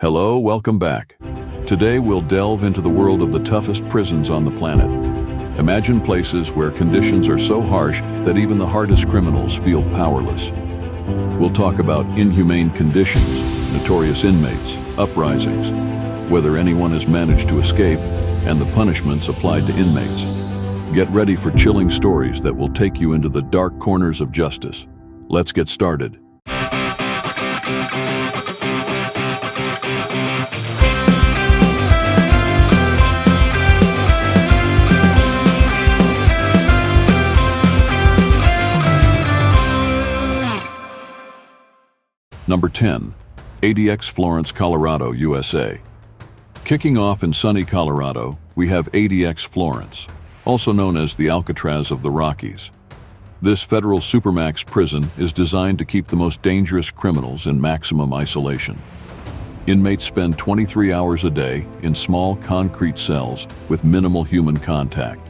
Hello, welcome back. Today we'll delve into the world of the toughest prisons on the planet. Imagine places where conditions are so harsh that even the hardest criminals feel powerless. We'll talk about inhumane conditions, notorious inmates, uprisings, whether anyone has managed to escape, and the punishments applied to inmates. Get ready for chilling stories that will take you into the dark corners of justice. Let's get started. Number 10. ADX Florence, Colorado, USA. Kicking off in sunny Colorado, we have ADX Florence, also known as the Alcatraz of the Rockies. This federal supermax prison is designed to keep the most dangerous criminals in maximum isolation. Inmates spend 23 hours a day in small concrete cells with minimal human contact.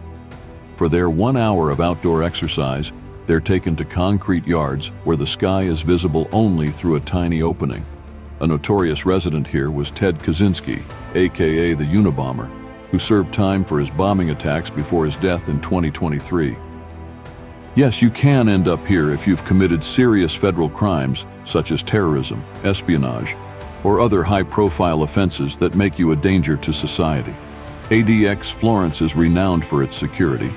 For their 1 hour of outdoor exercise, they're taken to concrete yards where the sky is visible only through a tiny opening. A notorious resident here was Ted Kaczynski, aka the Unabomber, who served time for his bombing attacks before his death in 2023. Yes, you can end up here if you've committed serious federal crimes such as terrorism, espionage, or other high-profile offenses that make you a danger to society. ADX Florence is renowned for its security,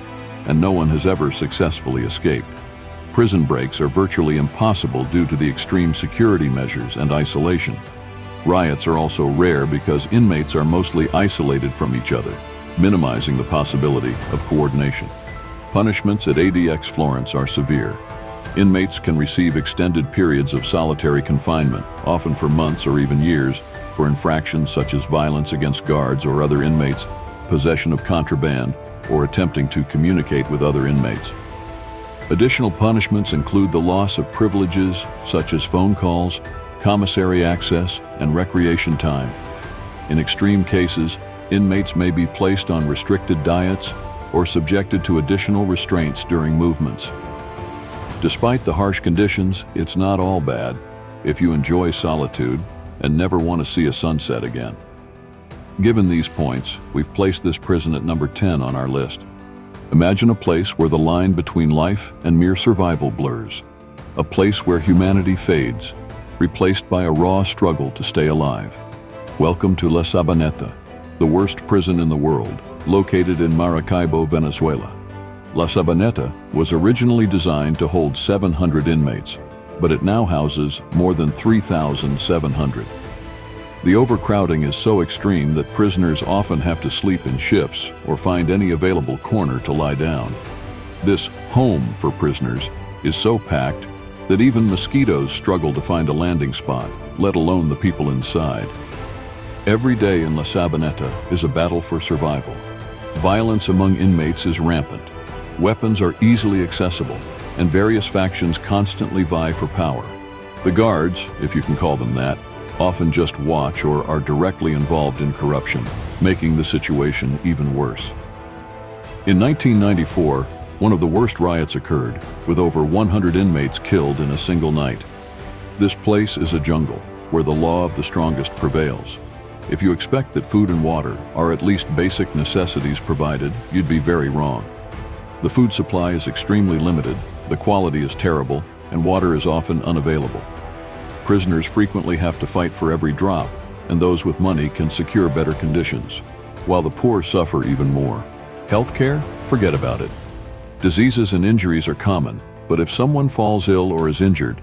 and no one has ever successfully escaped. Prison breaks are virtually impossible due to the extreme security measures and isolation. Riots are also rare because inmates are mostly isolated from each other, minimizing the possibility of coordination. Punishments at ADX Florence are severe. Inmates can receive extended periods of solitary confinement, often for months or even years, for infractions such as violence against guards or other inmates, possession of contraband, or attempting to communicate with other inmates. Additional punishments include the loss of privileges such as phone calls, commissary access, and recreation time. In extreme cases, inmates may be placed on restricted diets or subjected to additional restraints during movements. Despite the harsh conditions, it's not all bad if you enjoy solitude and never want to see a sunset again. Given these points, we've placed this prison at number 10 on our list. Imagine a place where the line between life and mere survival blurs. A place where humanity fades, replaced by a raw struggle to stay alive. Welcome to La Sabaneta, the worst prison in the world, located in Maracaibo, Venezuela. La Sabaneta was originally designed to hold 700 inmates, but it now houses more than 3,700. The overcrowding is so extreme that prisoners often have to sleep in shifts or find any available corner to lie down. This home for prisoners is so packed that even mosquitoes struggle to find a landing spot, let alone the people inside. Every day in La Sabaneta is a battle for survival. Violence among inmates is rampant. Weapons are easily accessible, and various factions constantly vie for power. The guards, if you can call them that, often just watch or are directly involved in corruption, making the situation even worse. In 1994, one of the worst riots occurred, with over 100 inmates killed in a single night. This place is a jungle, where the law of the strongest prevails. If you expect that food and water are at least basic necessities provided, you'd be very wrong. The food supply is extremely limited, the quality is terrible, and water is often unavailable. Prisoners frequently have to fight for every drop, and those with money can secure better conditions, while the poor suffer even more. Healthcare? Forget about it. Diseases and injuries are common, but if someone falls ill or is injured,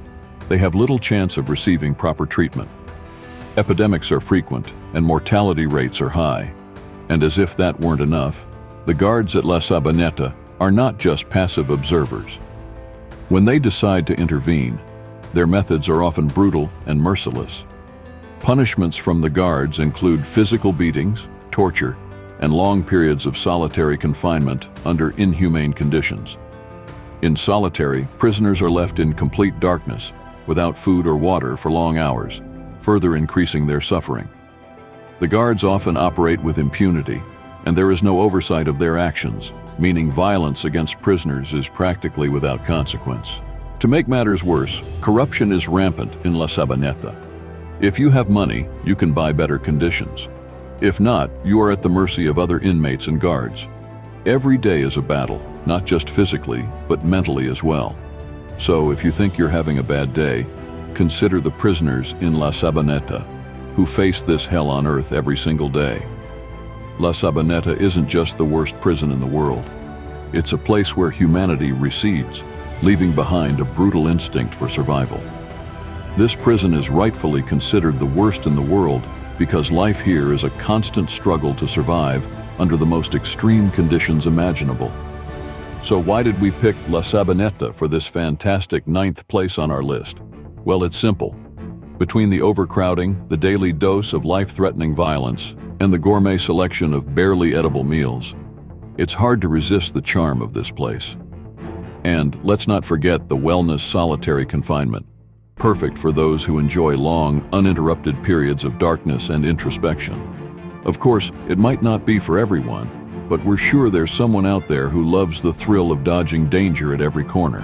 they have little chance of receiving proper treatment. Epidemics are frequent, and mortality rates are high. And as if that weren't enough, the guards at La Sabaneta are not just passive observers. When they decide to intervene, their methods are often brutal and merciless. Punishments from the guards include physical beatings, torture, and long periods of solitary confinement under inhumane conditions. In solitary, prisoners are left in complete darkness, without food or water for long hours, further increasing their suffering. The guards often operate with impunity, and there is no oversight of their actions, meaning violence against prisoners is practically without consequence. To make matters worse, corruption is rampant in La Sabaneta. If you have money, you can buy better conditions. If not, you are at the mercy of other inmates and guards. Every day is a battle, not just physically, but mentally as well. So if you think you're having a bad day, consider the prisoners in La Sabaneta, who face this hell on earth every single day. La Sabaneta isn't just the worst prison in the world. It's a place where humanity recedes, leaving behind a brutal instinct for survival. This prison is rightfully considered the worst in the world because life here is a constant struggle to survive under the most extreme conditions imaginable. So why did we pick La Sabaneta for this fantastic 9th place on our list? Well, it's simple. Between the overcrowding, the daily dose of life-threatening violence, and the gourmet selection of barely edible meals, it's hard to resist the charm of this place. And let's not forget the wellness solitary confinement, perfect for those who enjoy long, uninterrupted periods of darkness and introspection. Of course, it might not be for everyone, but we're sure there's someone out there who loves the thrill of dodging danger at every corner.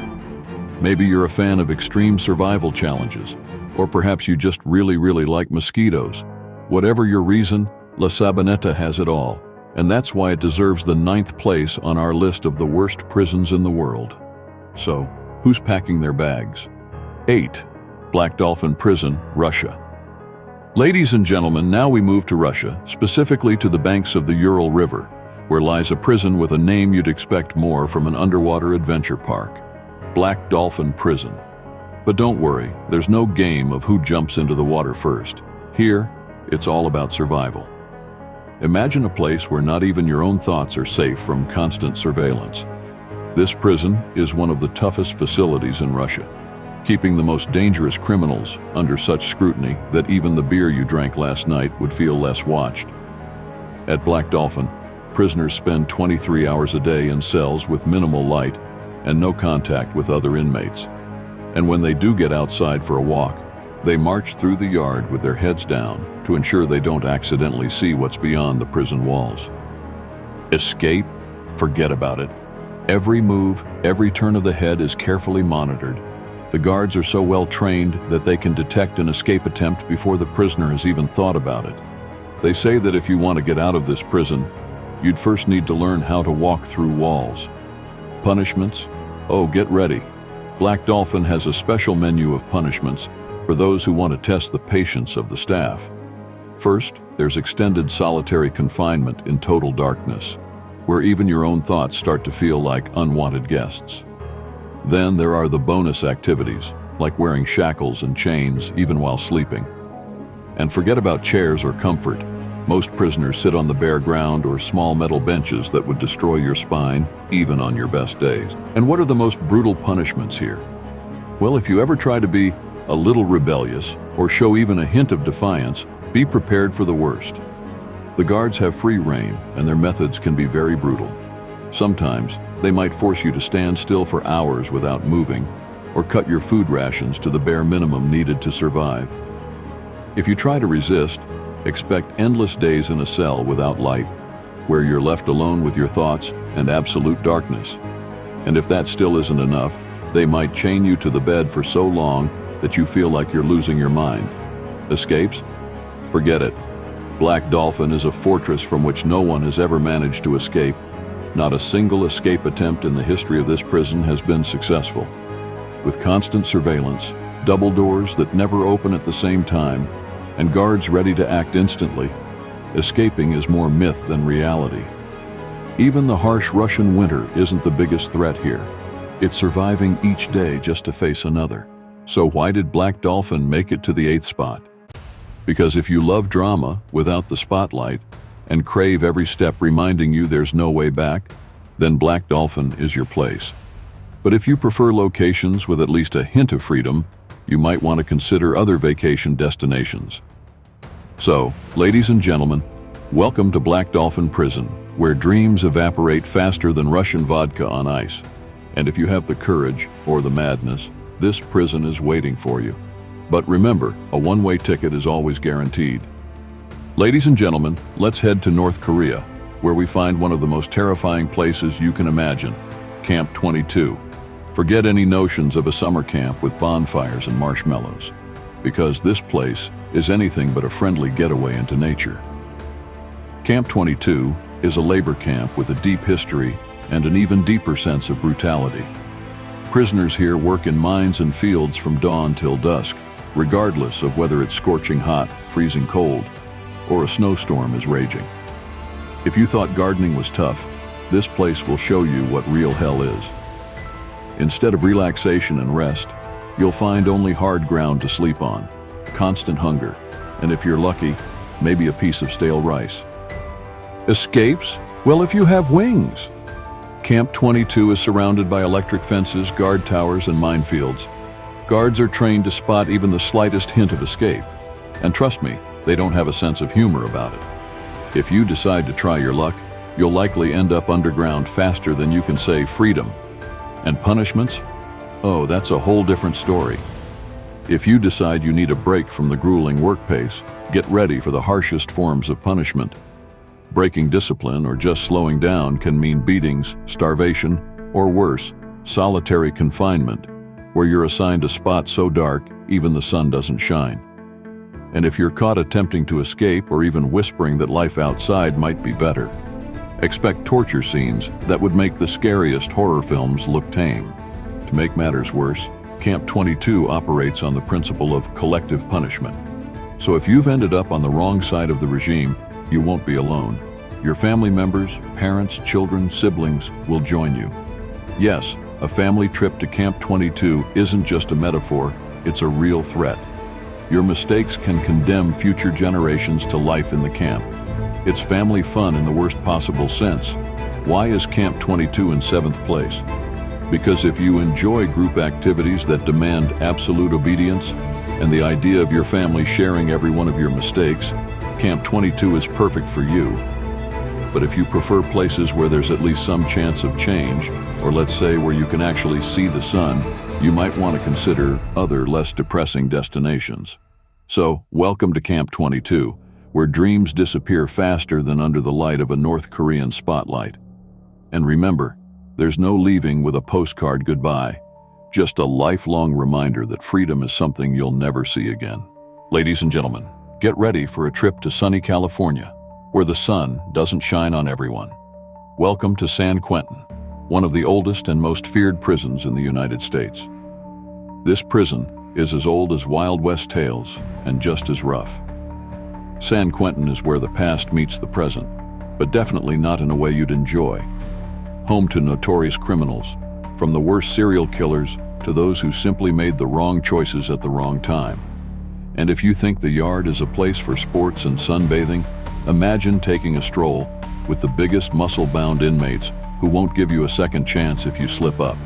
Maybe you're a fan of extreme survival challenges, or perhaps you just really like mosquitoes. Whatever your reason, La Sabaneta has it all, and that's why it deserves the 9th place on our list of the worst prisons in the world. So, who's packing their bags? 8. Black Dolphin Prison, Russia. Ladies and gentlemen, now we move to Russia, specifically to the banks of the Ural River, where lies a prison with a name you'd expect more from an underwater adventure park. Black Dolphin Prison. But don't worry, there's no game of who jumps into the water first. Here, it's all about survival. Imagine a place where not even your own thoughts are safe from constant surveillance. This prison is one of the toughest facilities in Russia, keeping the most dangerous criminals under such scrutiny that even the beer you drank last night would feel less watched. At Black Dolphin, prisoners spend 23 hours a day in cells with minimal light and no contact with other inmates. And when they do get outside for a walk, they march through the yard with their heads down to ensure they don't accidentally see what's beyond the prison walls. Escape? Forget about it. Every move, every turn of the head is carefully monitored. The guards are so well trained that they can detect an escape attempt before the prisoner has even thought about it. They say that if you want to get out of this prison, you'd first need to learn how to walk through walls. Punishments? Oh, get ready. Black Dolphin has a special menu of punishments for those who want to test the patience of the staff. First, there's extended solitary confinement in total darkness, where even your own thoughts start to feel like unwanted guests. Then there are the bonus activities, like wearing shackles and chains even while sleeping. And forget about chairs or comfort. Most prisoners sit on the bare ground or small metal benches that would destroy your spine, even on your best days. And what are the most brutal punishments here? Well, if you ever try to be a little rebellious or show even a hint of defiance, be prepared for the worst. The guards have free rein, and their methods can be very brutal. Sometimes, they might force you to stand still for hours without moving, or cut your food rations to the bare minimum needed to survive. If you try to resist, expect endless days in a cell without light, where you're left alone with your thoughts and absolute darkness. And if that still isn't enough, they might chain you to the bed for so long that you feel like you're losing your mind. Escapes? Forget it. Black Dolphin is a fortress from which no one has ever managed to escape. Not a single escape attempt in the history of this prison has been successful. With constant surveillance, double doors that never open at the same time, and guards ready to act instantly, escaping is more myth than reality. Even the harsh Russian winter isn't the biggest threat here. It's surviving each day just to face another. So why did Black Dolphin make it to the 8th spot? Because if you love drama without the spotlight and crave every step reminding you there's no way back, then Black Dolphin is your place. But if you prefer locations with at least a hint of freedom, you might want to consider other vacation destinations. So, ladies and gentlemen, welcome to Black Dolphin Prison, where dreams evaporate faster than Russian vodka on ice. And if you have the courage or the madness, this prison is waiting for you. But remember, a one-way ticket is always guaranteed. Ladies and gentlemen, let's head to North Korea, where we find one of the most terrifying places you can imagine, Camp 22. Forget any notions of a summer camp with bonfires and marshmallows. because this place is anything but a friendly getaway into nature. Camp 22 is a labor camp with a deep history and an even deeper sense of brutality. Prisoners here work in mines and fields from dawn till dusk, regardless of whether it's scorching hot, freezing cold, or a snowstorm is raging. If you thought gardening was tough, this place will show you what real hell is. Instead of relaxation and rest, you'll find only hard ground to sleep on, constant hunger, and if you're lucky, maybe a piece of stale rice. Escapes? Well, if you have wings. Camp 22 is surrounded by electric fences, guard towers, and minefields. Guards are trained to spot even the slightest hint of escape. And trust me, they don't have a sense of humor about it. If you decide to try your luck, you'll likely end up underground faster than you can say freedom. And punishments? Oh, that's a whole different story. If you decide you need a break from the grueling work pace, get ready for the harshest forms of punishment. Breaking discipline or just slowing down can mean beatings, starvation, or worse, solitary confinement, where you're assigned a spot so dark even the sun doesn't shine. And if you're caught attempting to escape or even whispering that life outside might be better, expect torture scenes that would make the scariest horror films look tame. To make matters worse, Camp 22 operates on the principle of collective punishment. So if you've ended up on the wrong side of the regime, you won't be alone. Your family members, parents, children, siblings will join you. Yes, a family trip to Camp 22 isn't just a metaphor, it's a real threat. Your mistakes can condemn future generations to life in the camp. It's family fun in the worst possible sense. Why is Camp 22 in 7th place? Because if you enjoy group activities that demand absolute obedience and the idea of your family sharing every one of your mistakes, Camp 22 is perfect for you. But if you prefer places where there's at least some chance of change, or let's say where you can actually see the sun, you might want to consider other less depressing destinations. So, welcome to Camp 22, where dreams disappear faster than under the light of a North Korean spotlight. And remember, there's no leaving with a postcard goodbye, just a lifelong reminder that freedom is something you'll never see again. Ladies and gentlemen, get ready for a trip to sunny California, where the sun doesn't shine on everyone. Welcome to San Quentin, one of the oldest and most feared prisons in the United States. This prison is as old as Wild West tales and just as rough. San Quentin is where the past meets the present, but definitely not in a way you'd enjoy. Home to notorious criminals, from the worst serial killers to those who simply made the wrong choices at the wrong time. And if you think the yard is a place for sports and sunbathing, imagine taking a stroll with the biggest muscle-bound inmates who won't give you a second chance if you slip up.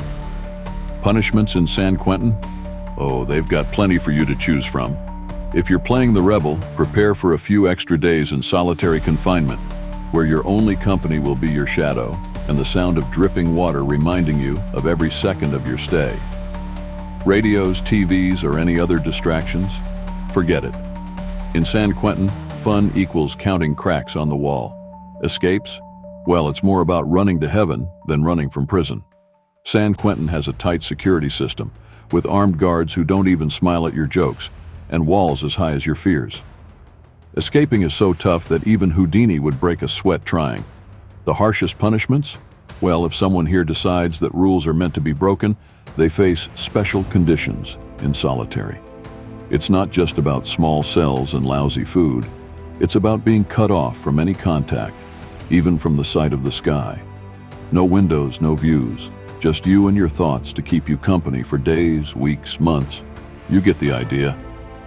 Punishments in San Quentin? Oh, they've got plenty for you to choose from. If you're playing the rebel, prepare for a few extra days in solitary confinement, where your only company will be your shadow and the sound of dripping water reminding you of every second of your stay. Radios, TVs, or any other distractions? Forget it. In San Quentin, fun equals counting cracks on the wall. Escapes? Well, it's more about running to heaven than running from prison. San Quentin has a tight security system, with armed guards who don't even smile at your jokes, and walls as high as your fears. Escaping is so tough that even Houdini would break a sweat trying. The harshest punishments? Well, if someone here decides that rules are meant to be broken, they face special conditions in solitary. It's not just about small cells and lousy food. It's about being cut off from any contact, even from the sight of the sky. No windows, no views, just you and your thoughts to keep you company for days, weeks, months. You get the idea.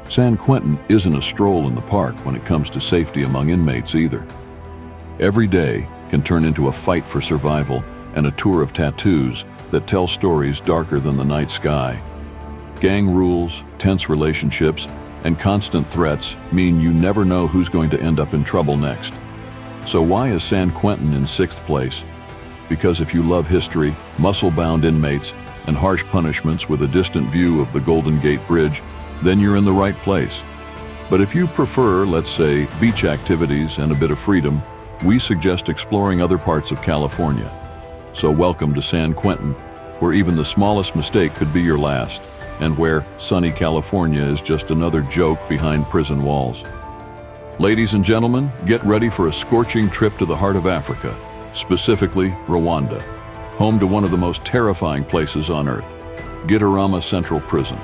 San Quentin isn't a stroll in the park when it comes to safety among inmates either. Every day can turn into a fight for survival and a tour of tattoos that tell stories darker than the night sky. Gang rules, tense relationships, and constant threats mean you never know who's going to end up in trouble next. So why is San Quentin in 6th place? Because if you love history, muscle-bound inmates, and harsh punishments with a distant view of the Golden Gate Bridge, then you're in the right place. But if you prefer, let's say, beach activities and a bit of freedom, we suggest exploring other parts of California. So welcome to San Quentin, where even the smallest mistake could be your last. and where sunny California is just another joke behind prison walls. Ladies and gentlemen, get ready for a scorching trip to the heart of Africa, specifically Rwanda, home to one of the most terrifying places on earth, Gitarama Central Prison.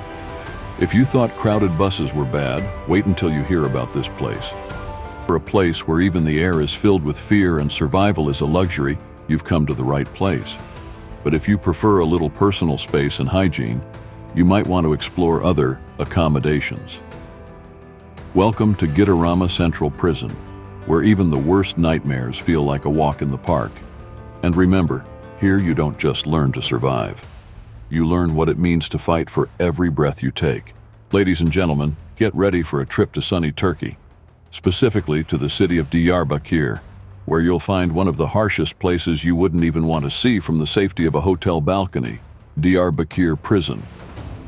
If you thought crowded buses were bad, wait until you hear about this place. For a place where even the air is filled with fear and survival is a luxury, you've come to the right place. But if you prefer a little personal space and hygiene, you might want to explore other accommodations. Welcome to Gitarama Central Prison, where even the worst nightmares feel like a walk in the park. And remember, here you don't just learn to survive. You learn what it means to fight for every breath you take. Ladies and gentlemen, get ready for a trip to sunny Turkey, specifically to the city of Bakir, where you'll find one of the harshest places you wouldn't even want to see from the safety of a hotel balcony, Bakir Prison.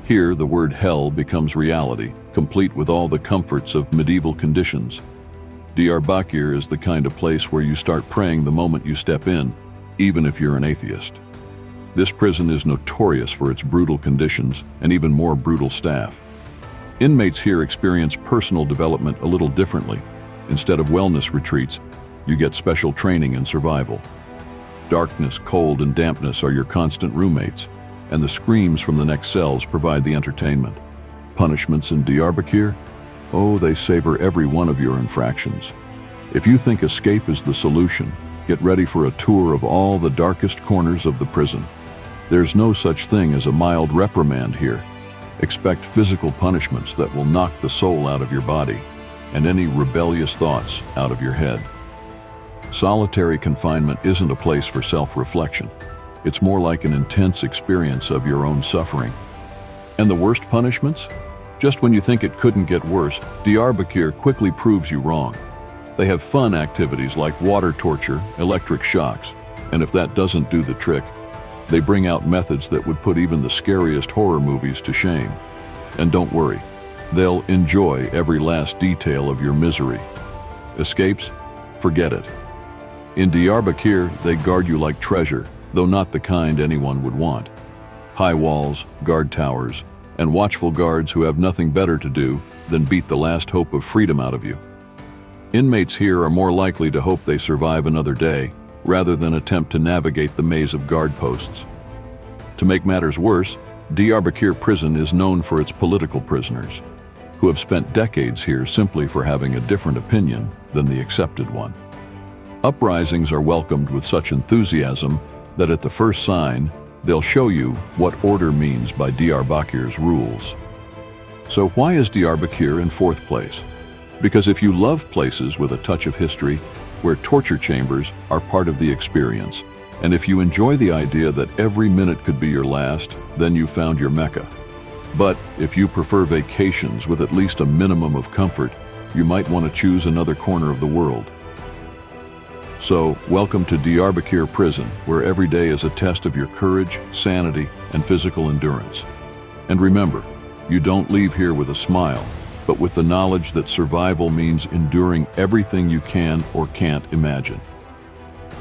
Here, the word hell becomes reality, complete with all the comforts of medieval conditions. Bakir is the kind of place where you start praying the moment you step in, even if you're an atheist. This prison is notorious for its brutal conditions and even more brutal staff. Inmates here experience personal development a little differently. Instead of wellness retreats, you get special training in survival. Darkness, cold, and dampness are your constant roommates, and the screams from the next cells provide the entertainment. Punishments in Bakir? Oh, they savor every one of your infractions. If you think escape is the solution, get ready for a tour of all the darkest corners of the prison. There's no such thing as a mild reprimand here. Expect physical punishments that will knock the soul out of your body and any rebellious thoughts out of your head. Solitary confinement isn't a place for self-reflection. It's more like an intense experience of your own suffering. And the worst punishments? Just when you think it couldn't get worse, Bakir quickly proves you wrong. They have fun activities like water torture, electric shocks, and if that doesn't do the trick, they bring out methods that would put even the scariest horror movies to shame. And don't worry, they'll enjoy every last detail of your misery. Escapes? Forget it. In Bakir, they guard you like treasure, though not the kind anyone would want. High walls, guard towers, and watchful guards who have nothing better to do than beat the last hope of freedom out of you. Inmates here are more likely to hope they survive another day, rather than attempt to navigate the maze of guard posts. To make matters worse, Bakir Prison is known for its political prisoners, who have spent decades here simply for having a different opinion than the accepted one. Uprisings are welcomed with such enthusiasm that at the first sign, they'll show you what order means by Bakir's rules. So why is Bakir in fourth place? Because if you love places with a touch of history, where torture chambers are part of the experience, and if you enjoy the idea that every minute could be your last, then you've found your Mecca. But if you prefer vacations with at least a minimum of comfort, you might want to choose another corner of the world. So, welcome to Bakir Prison, where every day is a test of your courage, sanity, and physical endurance. And remember, you don't leave here with a smile, but with the knowledge that survival means enduring everything you can or can't imagine.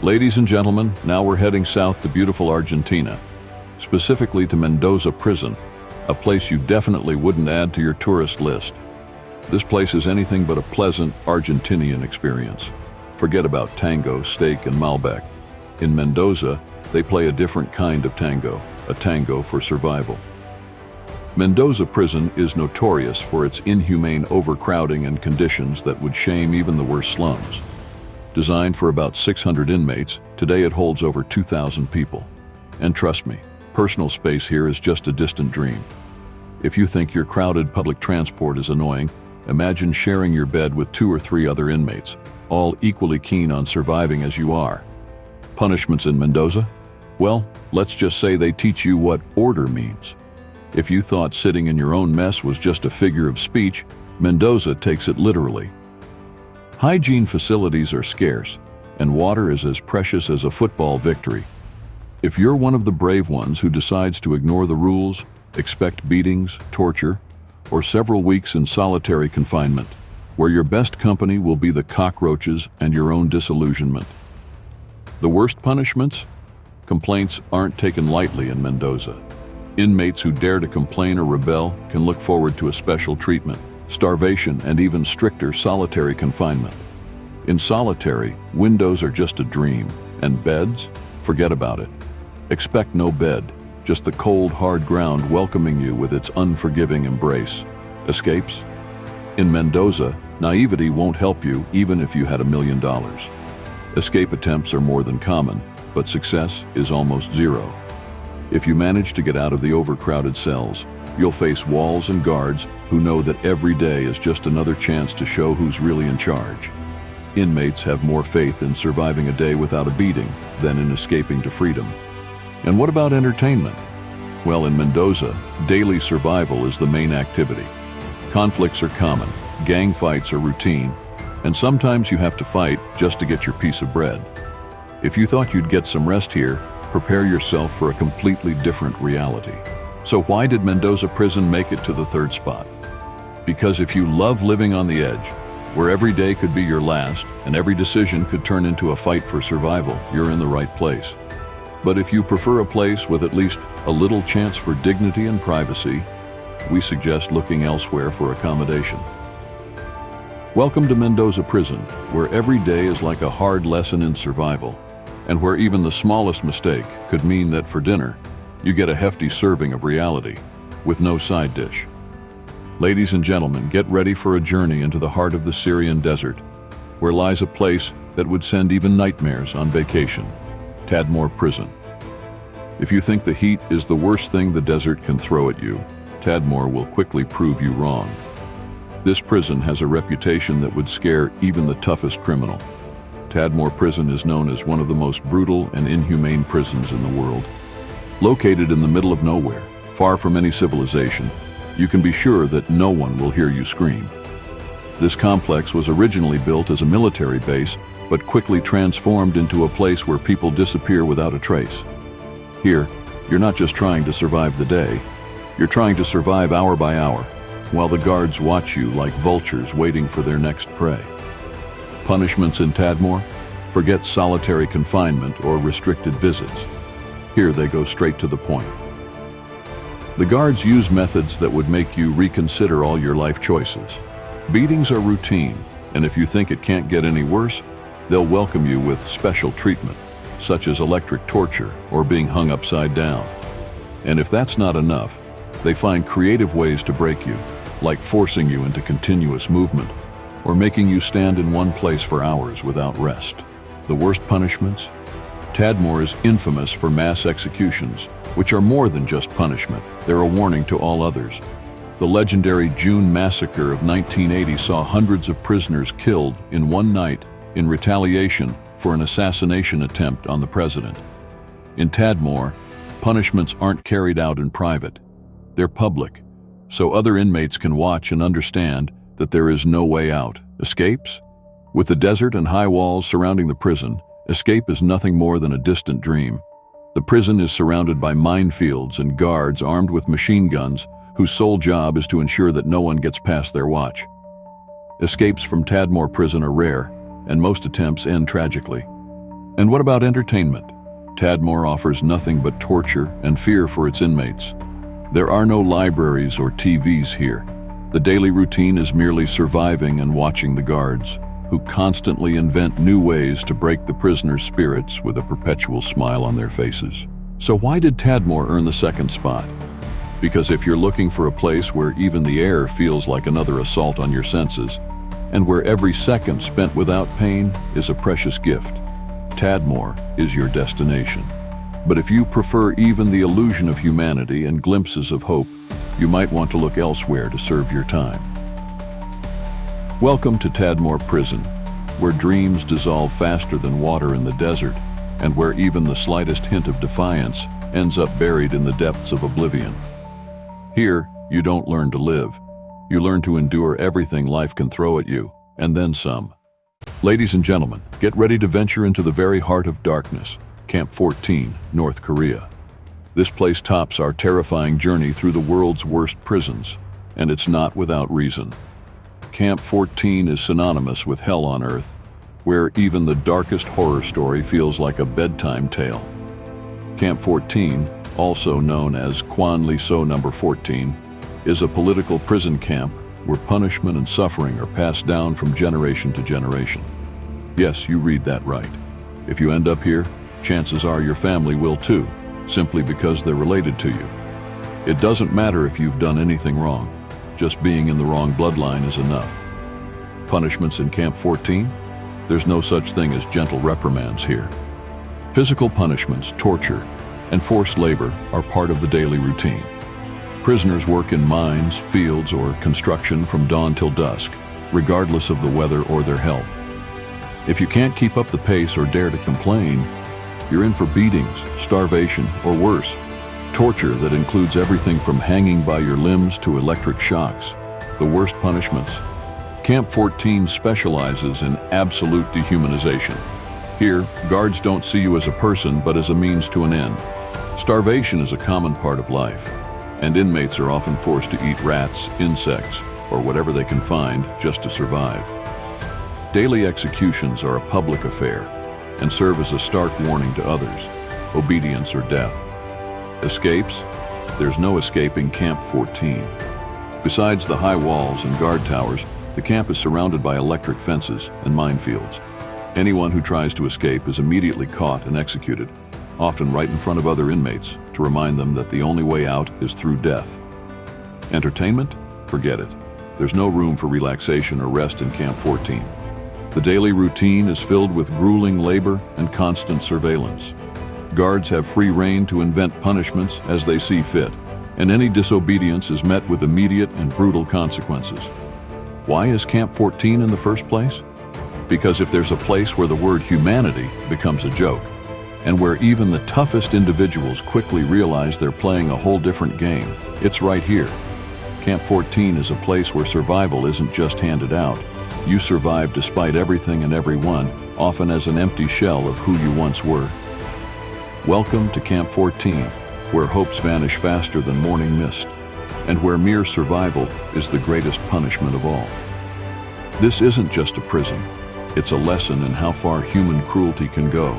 Ladies and gentlemen, now we're heading south to beautiful Argentina, specifically to Mendoza Prison, a place you definitely wouldn't add to your tourist list. This place is anything but a pleasant Argentinian experience. Forget about tango, steak, and Malbec. In Mendoza, they play a different kind of tango, a tango for survival. Mendoza Prison is notorious for its inhumane overcrowding and conditions that would shame even the worst slums. Designed for about 600 inmates, today it holds over 2,000 people. And trust me, personal space here is just a distant dream. If you think your crowded public transport is annoying, imagine sharing your bed with 2 or 3 other inmates, all equally keen on surviving as you are. Punishments in Mendoza? Well, let's just say they teach you what order means. If you thought sitting in your own mess was just a figure of speech, Mendoza takes it literally. Hygiene facilities are scarce, and water is as precious as a football victory. If you're one of the brave ones who decides to ignore the rules, expect beatings, torture, or several weeks in solitary confinement, where your best company will be the cockroaches and your own disillusionment. The worst punishments? Complaints aren't taken lightly in Mendoza. Inmates who dare to complain or rebel can look forward to a special treatment, starvation, and even stricter solitary confinement. In solitary, windows are just a dream, and beds? Forget about it. Expect no bed, just the cold, hard ground welcoming you with its unforgiving embrace. Escapes? In Mendoza, naivety won't help you even if you had $1 million. Escape attempts are more than common, but success is almost zero. If you manage to get out of the overcrowded cells, you'll face walls and guards who know that every day is just another chance to show who's really in charge. Inmates have more faith in surviving a day without a beating than in escaping to freedom. And what about entertainment? Well, in Mendoza, daily survival is the main activity. Conflicts are common, gang fights are routine, and sometimes you have to fight just to get your piece of bread. If you thought you'd get some rest here, prepare yourself for a completely different reality. So why did Mendoza Prison make it to the third spot? Because if you love living on the edge, where every day could be your last and every decision could turn into a fight for survival, you're in the right place. But if you prefer a place with at least a little chance for dignity and privacy, we suggest looking elsewhere for accommodation. Welcome to Mendoza Prison, where every day is like a hard lesson in survival, and where even the smallest mistake could mean that for dinner, you get a hefty serving of reality, with no side dish. Ladies and gentlemen, get ready for a journey into the heart of the Syrian desert, where lies a place that would send even nightmares on vacation, Tadmore Prison. If you think the heat is the worst thing the desert can throw at you, Tadmore will quickly prove you wrong. This prison has a reputation that would scare even the toughest criminal. Tadmore Prison is known as one of the most brutal and inhumane prisons in the world. Located in the middle of nowhere, far from any civilization, you can be sure that no one will hear you scream. This complex was originally built as a military base, but quickly transformed into a place where people disappear without a trace. Here, you're not just trying to survive the day, you're trying to survive hour by hour, while the guards watch you like vultures waiting for their next prey. Punishments in Tadmore? Forget solitary confinement or restricted visits. Here they go straight to the point. The guards use methods that would make you reconsider all your life choices. Beatings are routine, and if you think it can't get any worse, they'll welcome you with special treatment, such as electric torture or being hung upside down. And if that's not enough, they find creative ways to break you, like forcing you into continuous movement, or making you stand in one place for hours without rest. The worst punishments? Tadmore is infamous for mass executions, which are more than just punishment, they're a warning to all others. The legendary June massacre of 1980 saw hundreds of prisoners killed in one night in retaliation for an assassination attempt on the president. In Tadmore, punishments aren't carried out in private. They're public, so other inmates can watch and understand that there is no way out. Escapes? With the desert and high walls surrounding the prison, escape is nothing more than a distant dream. The prison is surrounded by minefields and guards armed with machine guns whose sole job is to ensure that no one gets past their watch. Escapes from Tadmore Prison are rare, and most attempts end tragically. And what about entertainment? Tadmore offers nothing but torture and fear for its inmates. There are no libraries or TVs here. The daily routine is merely surviving and watching the guards, who constantly invent new ways to break the prisoners' spirits with a perpetual smile on their faces. So why did Tadmore earn the second spot? Because if you're looking for a place where even the air feels like another assault on your senses, and where every second spent without pain is a precious gift, Tadmore is your destination. But if you prefer even the illusion of humanity and glimpses of hope, you might want to look elsewhere to serve your time. Welcome to Tadmore Prison, where dreams dissolve faster than water in the desert, and where even the slightest hint of defiance ends up buried in the depths of oblivion. Here, you don't learn to live. You learn to endure everything life can throw at you, and then some. Ladies and gentlemen, get ready to venture into the very heart of darkness, Camp 14, North Korea. This place tops our terrifying journey through the world's worst prisons, and it's not without reason. Camp 14 is synonymous with hell on earth, where even the darkest horror story feels like a bedtime tale. Camp 14, also known as Quan Liso No. 14, is a political prison camp where punishment and suffering are passed down from generation to generation. Yes, you read that right. If you end up here, chances are your family will too, simply because they're related to you. It doesn't matter if you've done anything wrong. Just being in the wrong bloodline is enough. Punishments in Camp 14? There's no such thing as gentle reprimands here. Physical punishments, torture, and forced labor are part of the daily routine. Prisoners work in mines, fields, or construction from dawn till dusk, regardless of the weather or their health. If you can't keep up the pace or dare to complain, you're in for beatings, starvation, or worse, torture that includes everything from hanging by your limbs to electric shocks, the worst punishments. Camp 14 specializes in absolute dehumanization. Here, guards don't see you as a person, but as a means to an end. Starvation is a common part of life, and inmates are often forced to eat rats, insects, or whatever they can find just to survive. Daily executions are a public affair and serve as a stark warning to others: obedience or death. Escapes? There's no escaping Camp 14. Besides the high walls and guard towers, the camp is surrounded by electric fences and minefields. Anyone who tries to escape is immediately caught and executed, often right in front of other inmates, to remind them that the only way out is through death. Entertainment? Forget it. There's no room for relaxation or rest in Camp 14. The daily routine is filled with grueling labor and constant surveillance. Guards have free rein to invent punishments as they see fit, and any disobedience is met with immediate and brutal consequences. Why is Camp 14 in the first place? Because if there's a place where the word humanity becomes a joke, and where even the toughest individuals quickly realize they're playing a whole different game, it's right here. Camp 14 is a place where survival isn't just handed out. You survive despite everything and everyone, often as an empty shell of who you once were. Welcome to Camp 14, where hopes vanish faster than morning mist, and where mere survival is the greatest punishment of all. This isn't just a prison. It's a lesson in how far human cruelty can go,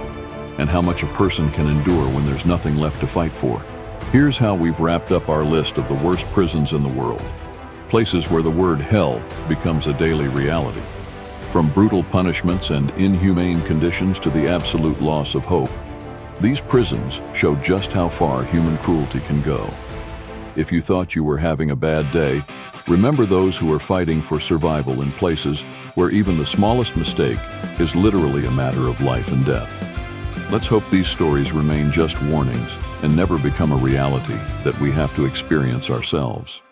and how much a person can endure when there's nothing left to fight for. Here's how we've wrapped up our list of the worst prisons in the world. Places where the word hell becomes a daily reality. From brutal punishments and inhumane conditions to the absolute loss of hope, these prisons show just how far human cruelty can go. If you thought you were having a bad day, remember those who are fighting for survival in places where even the smallest mistake is literally a matter of life and death. Let's hope these stories remain just warnings and never become a reality that we have to experience ourselves.